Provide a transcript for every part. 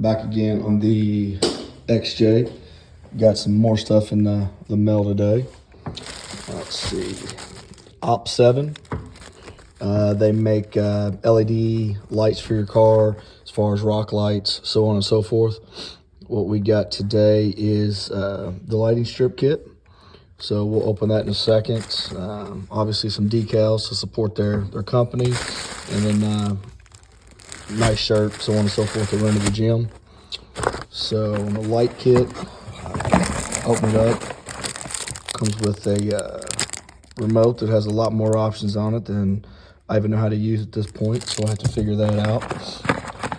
Back again on the XJ. Got some more stuff in the mail today. Let's see. OPT7. They make LED lights for your car, as far as rock lights, so on and so forth. What we got today is the lighting strip kit. So we'll open that in a second. Obviously some decals to support their company, and then nice shirt, so on and so forth, to run to the gym. So on the light kit, open it up. Comes with a remote that has a lot more options on it than I even know how to use at this point, so I have to figure that out.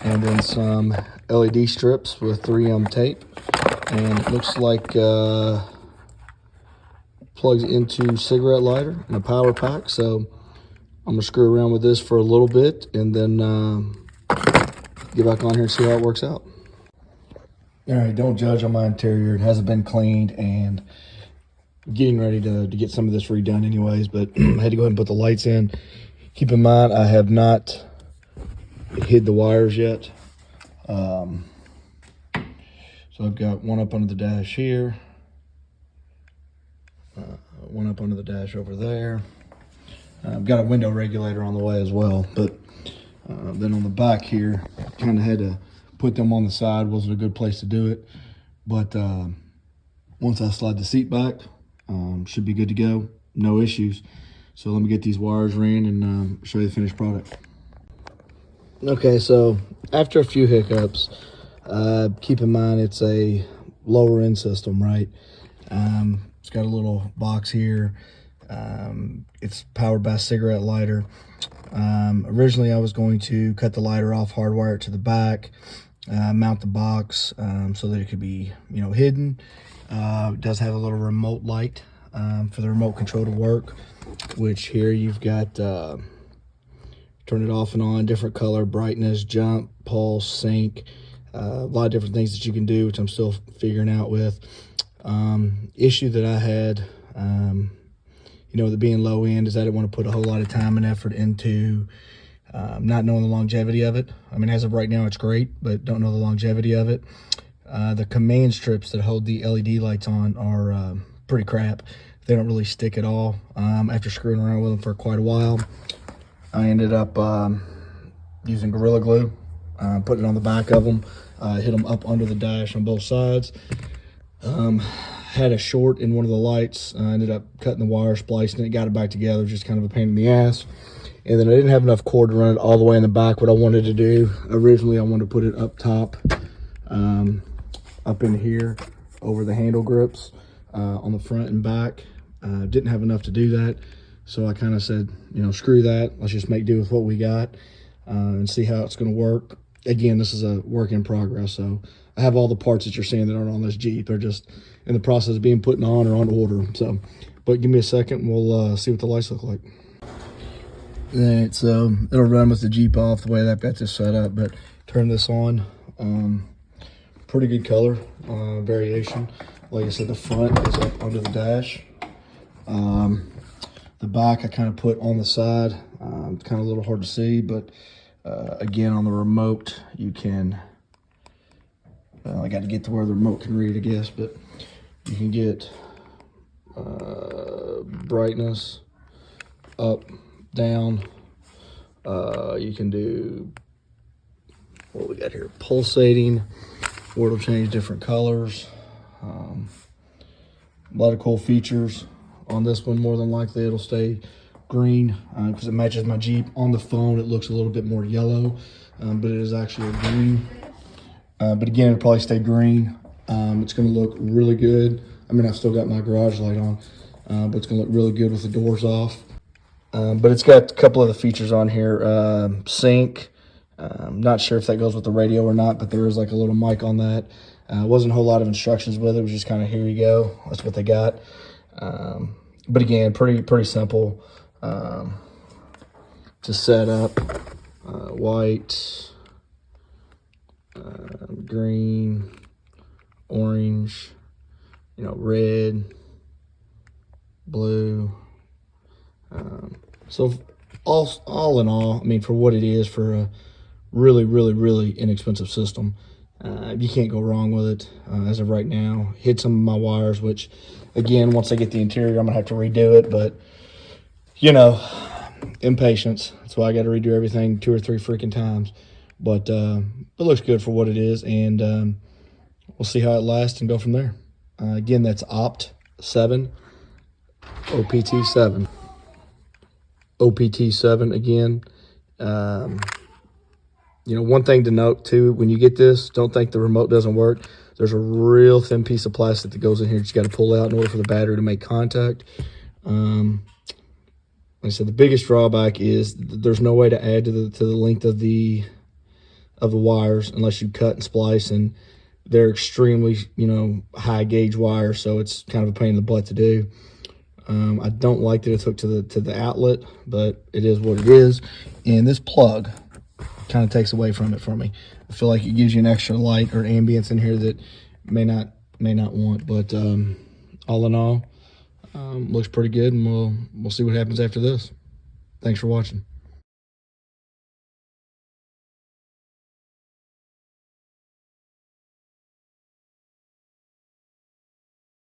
And then some LED strips with 3M tape, and it looks like plugs into cigarette lighter and a power pack. So I'm gonna screw around with this for a little bit and then get back on here and see how it works out. All right, don't judge on my interior. It hasn't been cleaned, and getting ready to get some of this redone anyways, but I had to go ahead and put the lights in. Keep in mind, I have not hid the wires yet. So I've got one up under the dash here, one up under the dash over there. I've got a window regulator on the way as well, but then on the back here, kind of had to put them on the side. Wasn't a good place to do it, but once I slide the seat back, should be good to go, no issues. So let me get these wires ran and show you the finished product. Okay, so after a few hiccups, keep in mind it's a lower end system, right? It's got a little box here. It's powered by a cigarette lighter. Originally I was going to cut the lighter off, hardwire it to the back, mount the box so that it could be, hidden. It does have a little remote light for the remote control to work, which here you've got turn it off and on, different color, brightness, jump, pulse, sync, a lot of different things that you can do, which I'm still figuring out with. Issue that I had, with it being low end, is I didn't want to put a whole lot of time and effort into not knowing the longevity of it. I mean, as of right now, it's great, but don't know the longevity of it. The command strips that hold the LED lights on are pretty crap. They don't really stick at all. After screwing around with them for quite a while, I ended up using Gorilla Glue, putting it on the back of them, hit them up under the dash on both sides. Had a short in one of the lights. I ended up cutting the wire, splicing it, got it back together, just kind of a pain in the ass. And then I didn't have enough cord to run it all the way in the back. What I wanted to do, originally I wanted to put it up top, up in here over the handle grips on the front and back. Didn't have enough to do that, so I kind of said, screw that, let's just make do with what we got and see how it's going to work. Again, this is a work in progress, so I have all the parts that you're seeing that aren't on this Jeep. They're just in the process of being put on or on order. So, but give me a second and we'll see what the lights look like. All right, so it'll run with the Jeep off the way that I've got this set up, but turn this on. Pretty good color variation. Like I said, the front is up under the dash. The back I kind of put on the side. It's kind of a little hard to see, but again, on the remote, you can, I got to get to where the remote can read, I guess, but you can get brightness, up, down. You can do, what we got here, pulsating, where it'll change different colors. A lot of cool features on this one. More than likely it'll stay green because it matches my Jeep. On the phone it looks a little bit more yellow, but it is actually a green. But again, it'll probably stay green. It's going to look really good. I mean, I've still got my garage light on, but it's going to look really good with the doors off. But it's got a couple of the features on here. Sync. Not sure if that goes with the radio or not, but there is like a little mic on that. Wasn't a whole lot of instructions with it. It was just kind of, here you go. That's what they got. But again, pretty simple to set up. White, green, orange, red, blue. So all in all, I mean, for what it is, for a really, really, really inexpensive system, you can't go wrong with it as of right now. Hit some of my wires, which, again, once I get the interior, I'm going to have to redo it. But, you know, impatience. That's why I got to redo everything 2 or 3 freaking times. But it looks good for what it is, and we'll see how it lasts and go from there. Again, that's OPT7, OPT7. OPT7 again. You know, one thing to note too, when you get this, don't think the remote doesn't work. There's a real thin piece of plastic that goes in here that you got to pull out in order for the battery to make contact. Like I said, the biggest drawback is there's no way to add to the length of the wires unless you cut and splice, and they're extremely, you know, high gauge wires, so it's kind of a pain in the butt to do. I don't like that it's hooked to the outlet, but it is what it is. And this plug kind of takes away from it for me. I feel like it gives you an extra light or ambience in here that may not want. But all in all, looks pretty good, and we'll see what happens after this. Thanks for watching.